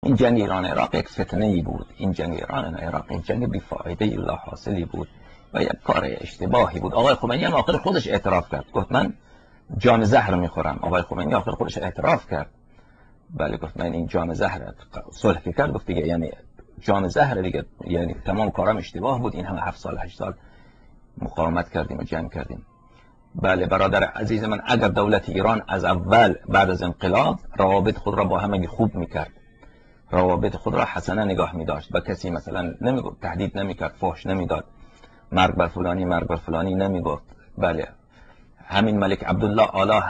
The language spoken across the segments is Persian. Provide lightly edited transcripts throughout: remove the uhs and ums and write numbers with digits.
این جنگ ایران عراق یک فتنه ای بود. این جنگ ایران عراق یک جنگ بی‌فایده لا حاصلی بود و یک کار اشتباهی بود. آقای خمینی هم آخر خودش اعتراف کرد، گفت من جام زهر میخورم. آقای خمینی آخر خودش اعتراف کرد، بله گفت من این جام زهر صلح کرد، گفت دیگه یعنی جام زهر دیگه، یعنی تمام کارم اشتباه بود، این همه 7 سال 8 سال مقاومت کردیم و جنگ کردیم. بله برادر عزیز من، اگر دولت ایران از اول بعد از انقلاب روابط خود را با همگی خوب میکرد، روابط خود را حسنه نگاه می‌داشت، با کسی مثلا نمیگفت، تهدید نمی‌کرد، فحش نمیداد، مرگ بر فلانی مرگ بر فلانی نمیگفت. بله همین ملک عبدالله آلا،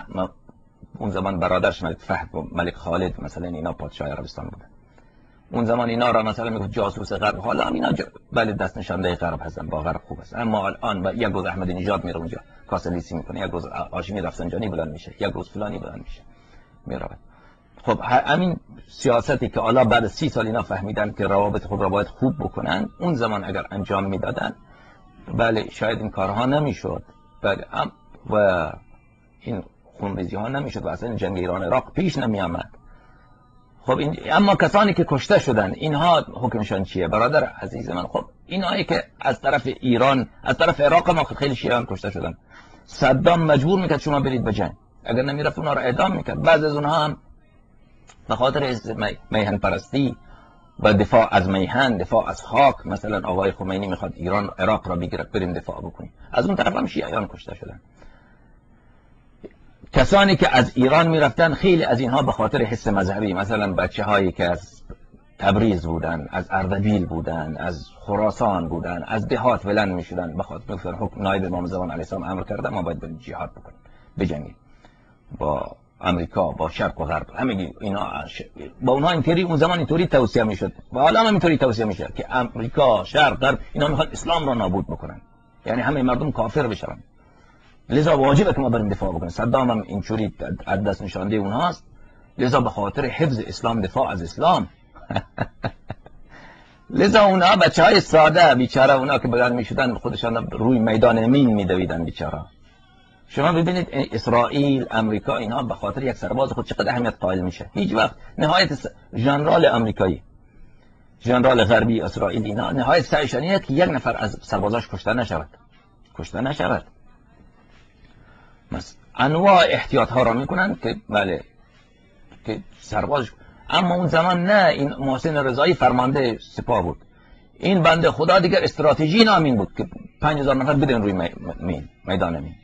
اون زمان برادرش ملک فهد و ملک خالد مثلا اینا پادشاه عربستان بودن، اون زمان اینا را مثلا میگفت جاسوس غرب، حالا هم اینا بله دست نشانده غرب هستن، با غرب خوب است. اما الان یک روز احمدی نژاد میره اونجا کاسلیسی میکنه، یک روز هاشمی رفسنجانی بلند میشه، یک روز فلانی بلند میشه میره. خب همین سیاستی که حالا بعد 30 سال اینا فهمیدن که روابط خود را باید خوب بکنن، اون زمان اگر انجام میدادن بله شاید این کارها نمیشد، بله و این خونریزی ها نمیشد و اصلا جنگ ایران عراق پیش نمی آمد. خب اما کسانی که کشته شدن اینها حکمشان چیه برادر عزیز من؟ خب اینایی که از طرف ایران، از طرف عراق ما خیلی شیعیان کشته شدن، صدام مجبور میکرد شما برید به جنگ، اگر نمیرفت اونها را اعدام میکرد. بعضی از اونها هم به خاطر میهن پرستی و دفاع از میهن، دفاع از خاک، مثلا آقای خمینی میخواد ایران عراق را بگیره، بریم دفاع بکنیم، از اون طرف هم شیعیان کشته شدن. کسانی که از ایران میرفتن خیلی از اینها به خاطر حس مذهبی، مثلا بچه هایی که از تبریز بودن، از اردبیل بودن، از خراسان بودن، از دهات ولن میشدن، به خاطر حکم نایب امام زمان علیه السلام امر کرده ما باید بریم جهاد بکنیم، بجنگیم با امریکا، با شرق و غرب، همگی اینا با اونها اینطوری اون زمان اینطوری توصیه میشد و حالا هم اینطوری توصیه میشه که امریکا، شرق، غرب اینا میخوان اسلام را نابود بکنن، یعنی همه مردم کافر بشن، لذا واجبه که ما بریم دفاع بکنیم. صدام هم اینطوری از دست نشانده اونهاست، لذا به خاطر حفظ اسلام، دفاع از اسلام لذا اونها بچهای ساده بیچاره، اونا که بلند میشدن خودشان روی میدان مین میدویدن بیچاره. شما ببینید اسرائیل، امریکا، اینها به خاطر یک سرباز خود چقدر اهمیت قائل میشه. هیچ وقت نهایت ژنرال امریکایی، ژنرال غربی اسرائیل، اینا نهایت سعیشان اینه که یک نفر از سربازاش کشته نشود. انواع احتیاط ها را میکنن که بله که سرباز. اما اون زمان نه، این محسن رضایی فرمانده سپاه بود، این بنده خدا دیگر استراتژی نامین بود که 5000 نفر بدن روی میدان مین.